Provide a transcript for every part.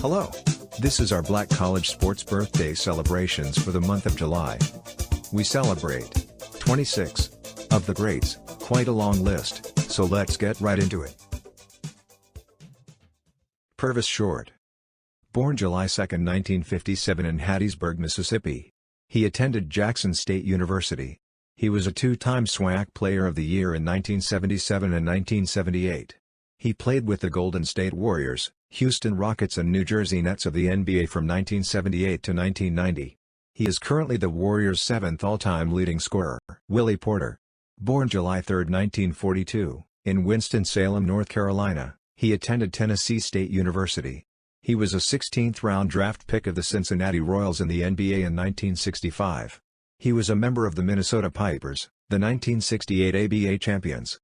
Hello. This is our Black College Sports birthday celebrations for the month of July. We celebrate 26 of the greats, quite a long list, so let's get right into it. Purvis Short. Born July 2, 1957 in Hattiesburg, Mississippi. He attended Jackson State University. He was a two-time SWAC Player of the Year in 1977 and 1978. He played with the Golden State Warriors, Houston Rockets and New Jersey Nets of the NBA from 1978 to 1990. He is currently the Warriors' seventh all-time leading scorer. Willie Porter. Born July 3, 1942, in Winston-Salem, North Carolina, he attended Tennessee State University. He was a 16th-round draft pick of the Cincinnati Royals in the NBA in 1965. He was a member of the Minnesota Pipers, the 1968 ABA champions.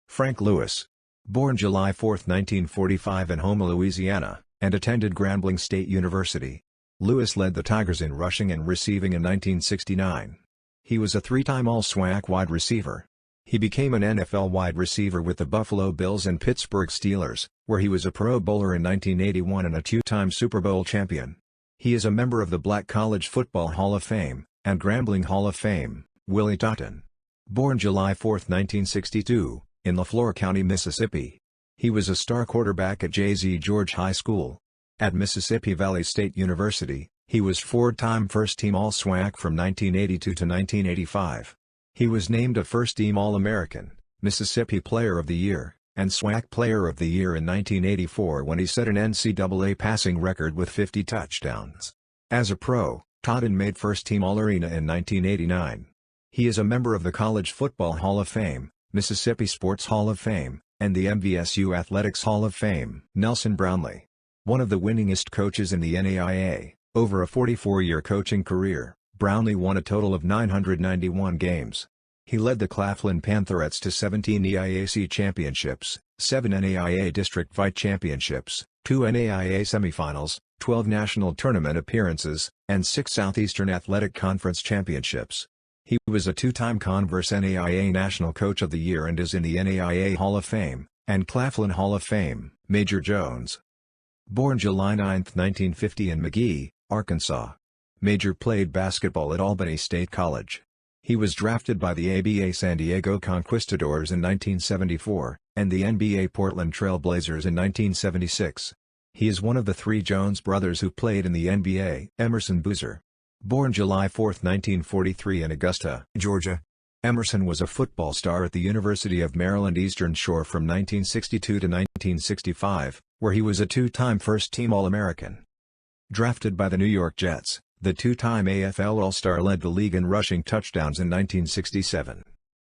Frank Lewis. Born July 4, 1945 in Houma, Louisiana, and attended Grambling State University. Lewis led the Tigers in rushing and receiving in 1969. He was a three-time All-SWAC wide receiver. He became an NFL wide receiver with the Buffalo Bills and Pittsburgh Steelers, where he was a Pro Bowler in 1981 and a two-time Super Bowl champion. He is a member of the Black College Football Hall of Fame, and Grambling Hall of Fame. Willie Totten. Born July 4, 1962, in LaFleur County, Mississippi. He was a star quarterback at J.Z. George High School. At Mississippi Valley State University, he was four-time first-team All-SWAC from 1982 to 1985. He was named a first-team All-American, Mississippi Player of the Year, and SWAC Player of the Year in 1984 when he set an NCAA passing record with 50 touchdowns. As a pro, Totten made first-team All-Arena in 1989. He is a member of the College Football Hall of Fame, Mississippi Sports Hall of Fame, and the MVSU Athletics Hall of Fame. Nelson Brownlee. One of the winningest coaches in the NAIA, over a 44-year coaching career, Brownlee won a total of 991 games. He led the Claflin Pantherettes to 17 EIAC championships, 7 NAIA District Fight championships, 2 NAIA semifinals, 12 national tournament appearances, and 6 Southeastern Athletic Conference championships. He was a two-time Converse NAIA National Coach of the Year and is in the NAIA Hall of Fame, and Claflin Hall of Fame. Major Jones. Born July 9, 1950 in McGehee, Arkansas. Major played basketball at Albany State College. He was drafted by the ABA San Diego Conquistadors in 1974, and the NBA Portland Trail Blazers in 1976. He is one of the three Jones brothers who played in the NBA. Emerson Boozer. Born July 4, 1943 in Augusta, Georgia. Emerson was a football star at the University of Maryland Eastern Shore from 1962 to 1965, where he was a two-time first-team All-American. Drafted by the New York Jets, the two-time AFL All-Star led the league in rushing touchdowns in 1967.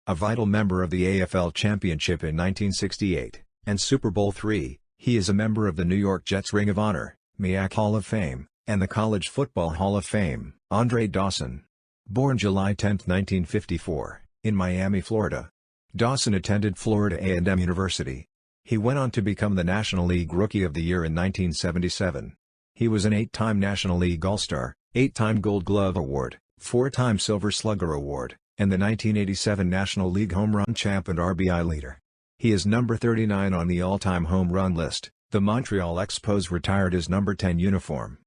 A vital member of the AFL Championship in 1968, and Super Bowl III, he is a member of the New York Jets Ring of Honor, MEAC Hall of Fame, and the College Football Hall of Fame. Andre Dawson. Born July 10, 1954, in Miami, Florida. Dawson attended Florida A&M University. He went on to become the National League Rookie of the Year in 1977. He was an 8-time National League All-Star, 8-time Gold Glove Award, 4-time Silver Slugger Award, and the 1987 National League Home Run Champ and RBI leader. He is number 39 on the all-time home run list. The Montreal Expos retired his number 10 uniform.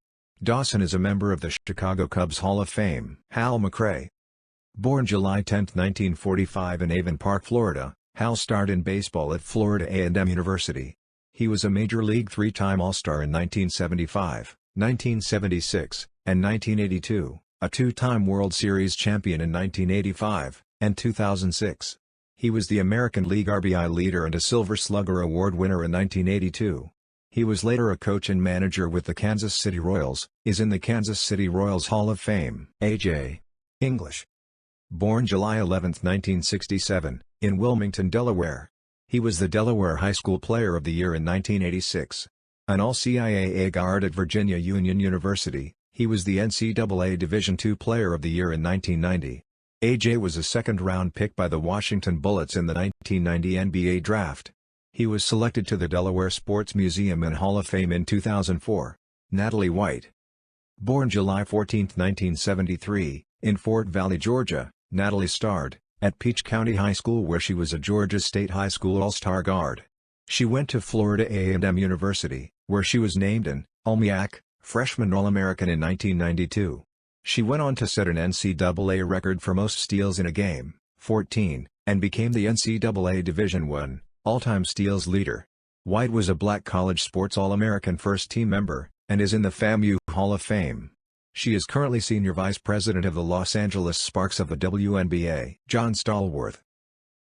Dawson is a member of the Chicago Cubs Hall of Fame. Hal McRae. Born July 10, 1945 in Avon Park, Florida, Hal starred in baseball at Florida A&M University. He was a Major League three-time All-Star in 1975, 1976, and 1982, a two-time World Series champion in 1985, and 2006. He was the American League RBI leader and a Silver Slugger Award winner in 1982. He was later a coach and manager with the Kansas City Royals, is in the Kansas City Royals Hall of Fame. A.J. English. Born July 11, 1967, in Wilmington, Delaware. He was the Delaware High School Player of the Year in 1986. An All-CIAA guard at Virginia Union University, he was the NCAA Division II Player of the Year in 1990. A.J. was a second-round pick by the Washington Bullets in the 1990 NBA Draft. He was selected to the Delaware Sports Museum and Hall of Fame in 2004. Natalie White. Born July 14, 1973, in Fort Valley, Georgia, Natalie starred at Peach County High School where she was a Georgia State High School All-Star guard. She went to Florida A&M University, where she was named an All-MEAC, freshman All-American in 1992. She went on to set an NCAA record for most steals in a game, 14, and became the NCAA Division I all-time steals leader. White was a black college sports All-American first-team member, and is in the FAMU Hall of Fame. She is currently Senior Vice President of the Los Angeles Sparks of the WNBA. John Stallworth.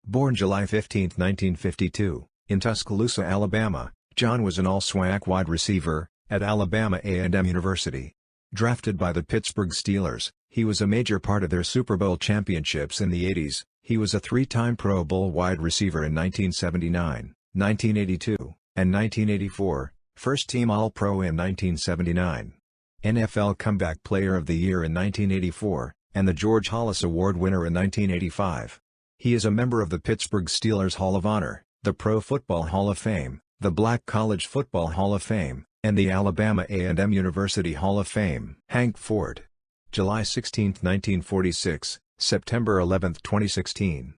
Born July 15, 1952, in Tuscaloosa, Alabama, John was an all-SWAC wide receiver at Alabama A&M University. Drafted by the Pittsburgh Steelers, he was a major part of their Super Bowl championships in the 80s. He was a three-time Pro Bowl wide receiver in 1979, 1982, and 1984, first-team All-Pro in 1979. NFL Comeback Player of the Year in 1984, and the George Hollis Award winner in 1985. He is a member of the Pittsburgh Steelers Hall of Honor, the Pro Football Hall of Fame, the Black College Football Hall of Fame, and the Alabama A&M University Hall of Fame. Hank Ford. July 16, 1946, September 11, 2016.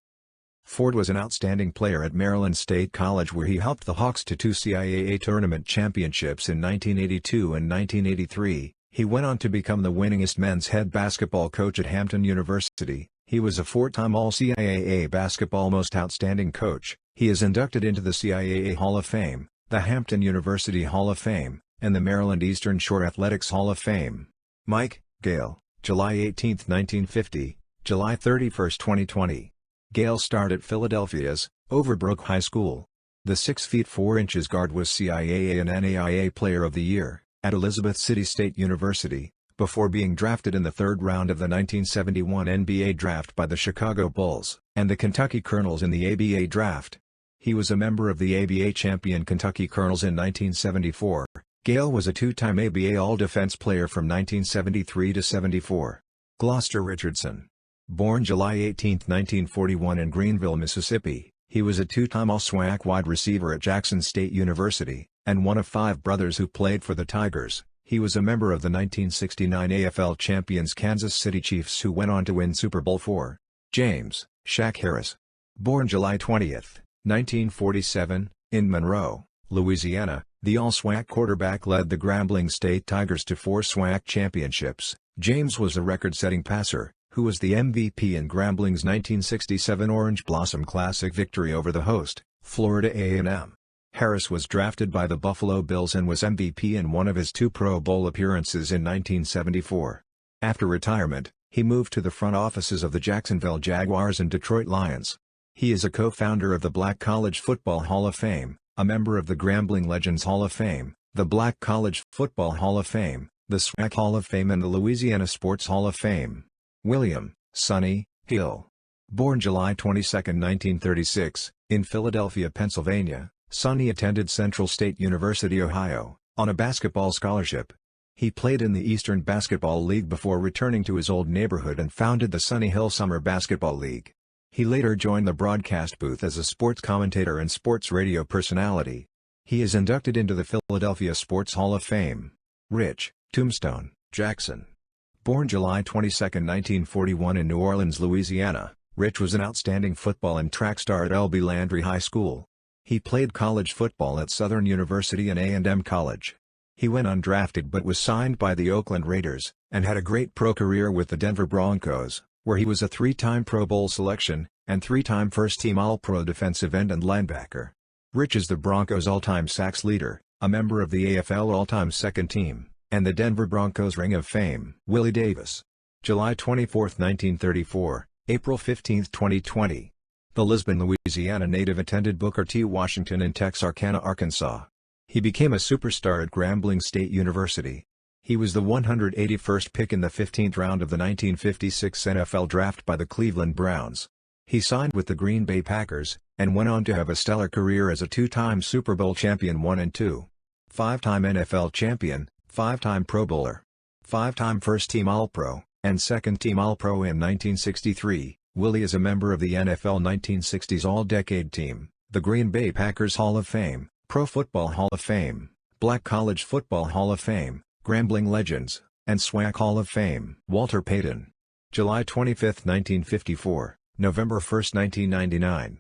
Ford was an outstanding player at Maryland State College, where he helped the Hawks to 2 CIAA tournament championships in 1982 and 1983. He went on to become the winningest men's head basketball coach at Hampton University. He was a 4-time All-CIAA Basketball Most Outstanding Coach. He is inducted into the CIAA Hall of Fame, the Hampton University Hall of Fame, and the Maryland Eastern Shore Athletics Hall of Fame. Mike Gale. July 18, 1950, July 31, 2020. Gale starred at Philadelphia's Overbrook High School. The 6'4" guard was CIAA and NAIA Player of the Year at Elizabeth City State University, before being drafted in the third round of the 1971 NBA Draft by the Chicago Bulls and the Kentucky Colonels in the ABA Draft. He was a member of the ABA champion Kentucky Colonels in 1974. Gale was a two-time ABA All-Defense player from 1973 to 74. Gloucester Richardson. Born July 18, 1941 in Greenville, Mississippi, he was a two-time All-SWAC wide receiver at Jackson State University, and one of 5 brothers who played for the Tigers. He was a member of the 1969 AFL champions Kansas City Chiefs, who went on to win Super Bowl IV. James Shaq Harris. Born July 20, 1947, in Monroe, Louisiana, the All-SWAC quarterback led the Grambling State Tigers to 4 SWAC championships. James was a record-setting passer, who was the MVP in Grambling's 1967 Orange Blossom Classic victory over the host, Florida A&M. Harris was drafted by the Buffalo Bills and was MVP in one of his 2 Pro Bowl appearances in 1974. After retirement, he moved to the front offices of the Jacksonville Jaguars and Detroit Lions. He is a co-founder of the Black College Football Hall of Fame, a member of the Grambling Legends Hall of Fame, the Black College Football Hall of Fame, the SWAC Hall of Fame, and the Louisiana Sports Hall of Fame. William Sonny Hill. Born July 22, 1936, in Philadelphia, Pennsylvania, Sonny attended Central State University, Ohio, on a basketball scholarship. He played in the Eastern Basketball League before returning to his old neighborhood and founded the Sonny Hill Summer Basketball League. He later joined the broadcast booth as a sports commentator and sports radio personality. He is inducted into the Philadelphia Sports Hall of Fame. Rich Tombstone Jackson. Born July 22, 1941 in New Orleans, Louisiana, Rich was an outstanding football and track star at L.B. Landry High School. He played college football at Southern University and A&M College. He went undrafted but was signed by the Oakland Raiders, and had a great pro career with the Denver Broncos, where he was a 3-time Pro Bowl selection, and 3-time first-team All-Pro defensive end and linebacker. Rich is the Broncos' all-time sacks leader, a member of the AFL all-time second team, and the Denver Broncos Ring of Fame. Willie Davis. July 24, 1934, April 15, 2020. The Lisbon, Louisiana native attended Booker T. Washington and Texarkana, Arkansas. He became a superstar at Grambling State University. He was the 181st pick in the 15th round of the 1956 NFL Draft by the Cleveland Browns. He signed with the Green Bay Packers, and went on to have a stellar career as a 2-time Super Bowl champion 1 and 2. 5-time NFL champion, 5-time Pro Bowler, 5-time first-team All-Pro, and second-team All-Pro in 1963. Willie is a member of the NFL 1960s All-Decade Team, the Green Bay Packers Hall of Fame, Pro Football Hall of Fame, Black College Football Hall of Fame, Grambling Legends, and SWAC Hall of Fame. Walter Payton. July 25, 1954, November 1, 1999.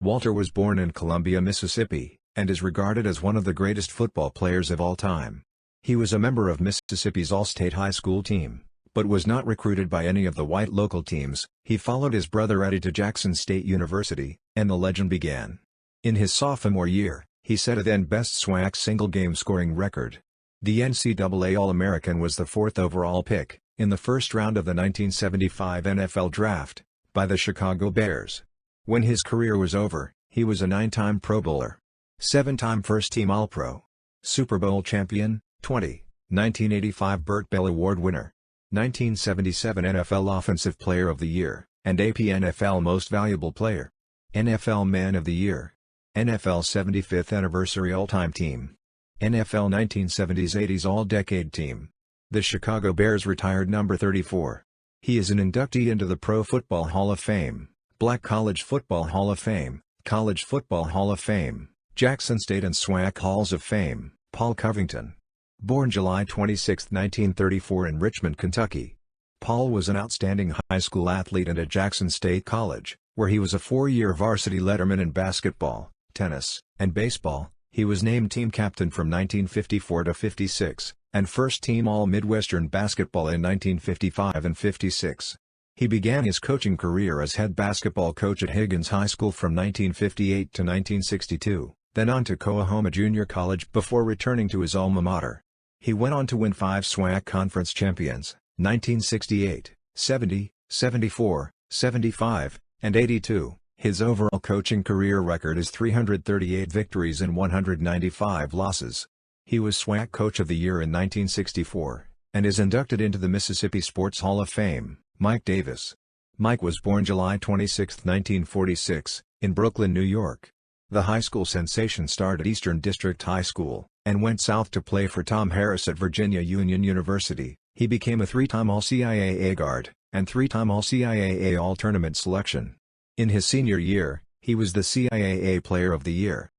Walter was born in Columbia, Mississippi, and is regarded as one of the greatest football players of all time. He was a member of Mississippi's All-State high school team, but was not recruited by any of the white local teams. He followed his brother Eddie to Jackson State University, and the legend began. In his sophomore year, he set a then-best SWAC single-game scoring record. The NCAA All-American was the fourth overall pick, in the first round of the 1975 NFL Draft, by the Chicago Bears. When his career was over, he was a 9-time Pro Bowler, 7-time first-team All-Pro, Super Bowl champion, 1985 Burt Bell Award winner, 1977 NFL Offensive Player of the Year, and AP NFL Most Valuable Player, NFL Man of the Year, NFL 75th Anniversary All-Time Team, NFL 1970s-80s All-Decade Team. The Chicago Bears retired number 34. He is an inductee into the Pro Football Hall of Fame, Black College Football Hall of Fame, College Football Hall of Fame, Jackson State and SWAC Halls of Fame. Paul Covington. Born July 26, 1934 in Richmond, Kentucky. Paul was an outstanding high school athlete and at Jackson State College, where he was a 4-year varsity letterman in basketball, tennis, and baseball. He was named team captain from 1954 to 56, and first-team All-Midwestern basketball in 1955 and 56. He began his coaching career as head basketball coach at Higgins High School from 1958 to 1962, then on to Coahoma Junior College before returning to his alma mater. He went on to win 5 SWAC Conference champions, 1968, 70, 74, 75, and 82. His overall coaching career record is 338 victories and 195 losses. He was SWAC Coach of the Year in 1964, and is inducted into the Mississippi Sports Hall of Fame. Mike Davis. Mike was born July 26, 1946, in Brooklyn, New York. The high school sensation started at Eastern District High School, and went south to play for Tom Harris at Virginia Union University. He became a 3-time All-CIAA guard, and 3-time All-CIAA All-Tournament selection. In his senior year, he was the CIAA Player of the Year.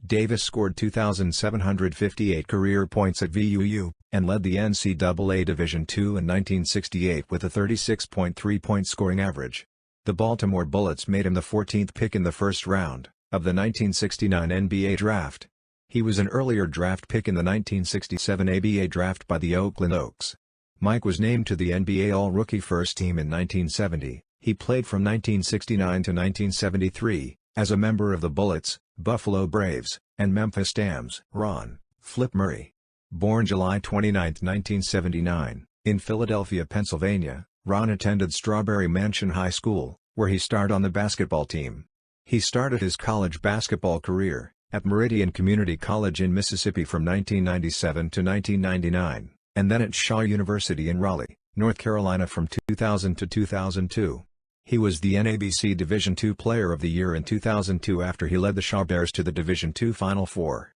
Davis scored 2,758 career points at VUU, and led the NCAA Division II in 1968 with a 36.3-point scoring average. The Baltimore Bullets made him the 14th pick in the first round of the 1969 NBA Draft. He was an earlier draft pick in the 1967 ABA Draft by the Oakland Oaks. Mike was named to the NBA All-Rookie First Team in 1970. He played from 1969 to 1973, as a member of the Bullets, Buffalo Braves, and Memphis Dams. Ron Flip Murray. Born July 29, 1979, in Philadelphia, Pennsylvania, Ron attended Strawberry Mansion High School, where he starred on the basketball team. He started his college basketball career at Meridian Community College in Mississippi from 1997 to 1999, and then at Shaw University in Raleigh, North Carolina from 2000 to 2002. He was the NABC Division II Player of the Year in 2002 after he led the Shaw Bears to the Division II Final Four.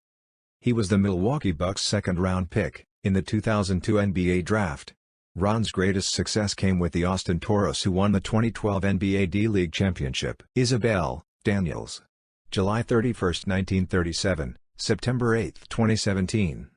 He was the Milwaukee Bucks' second-round pick in the 2002 NBA Draft. Ron's greatest success came with the Austin Toros, who won the 2012 NBA D-League Championship. Isabel Daniels. July 31, 1937, September 8, 2017.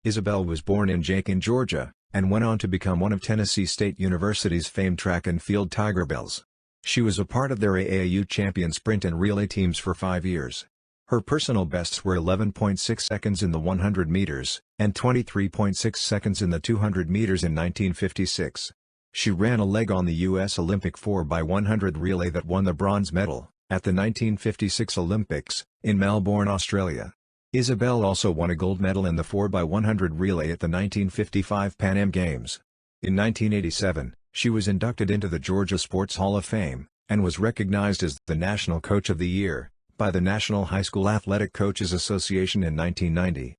Isabel was born in Macon, Georgia, and went on to become one of Tennessee State University's famed track and field Tiger Bells. She was a part of their AAU champion sprint and relay teams for 5 years. Her personal bests were 11.6 seconds in the 100 meters, and 23.6 seconds in the 200 meters in 1956. She ran a leg on the U.S. Olympic 4x100 relay that won the bronze medal at the 1956 Olympics, in Melbourne, Australia. Isabel also won a gold medal in the 4x100 relay at the 1955 Pan Am Games. In 1987, she was inducted into the Georgia Sports Hall of Fame, and was recognized as the National Coach of the Year by the National High School Athletic Coaches Association in 1990.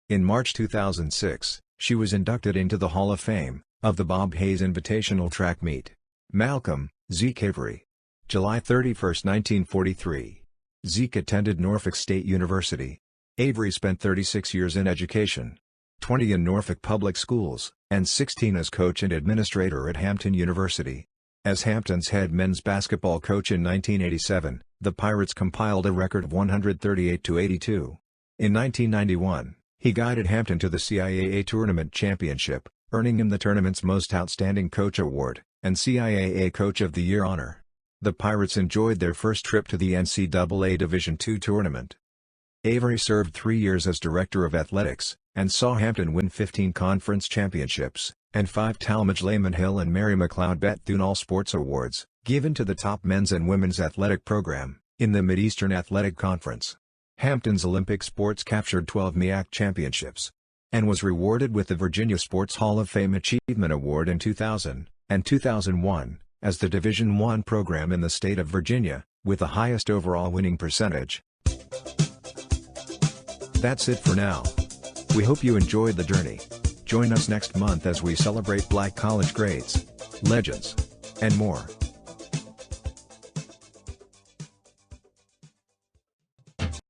In March 2006, she was inducted into the Hall of Fame of the Bob Hayes Invitational Track Meet. Malcolm Zeke Avery. July 31, 1943. Zeke attended Norfolk State University. Avery spent 36 years in education, 20 in Norfolk Public Schools, and 16 as coach and administrator at Hampton University. As Hampton's head men's basketball coach in 1987, the Pirates compiled a record of 138-82. In 1991, he guided Hampton to the CIAA Tournament Championship, earning him the tournament's Most Outstanding Coach Award, and CIAA Coach of the Year honor. The Pirates enjoyed their first trip to the NCAA Division II tournament. Avery served 3 years as Director of Athletics, and saw Hampton win 15 conference championships, and 5 Talmadge Lehman Hill and Mary McLeod Bethune All-Sports Awards, given to the top men's and women's athletic program, in the Mid-Eastern Athletic Conference. Hampton's Olympic sports captured 12 MEAC championships, and was rewarded with the Virginia Sports Hall of Fame Achievement Award in 2000, and 2001, as the Division I program in the state of Virginia, with the highest overall winning percentage. That's it for now. We hope you enjoyed the journey. Join us next month as we celebrate Black college greats, legends, and more.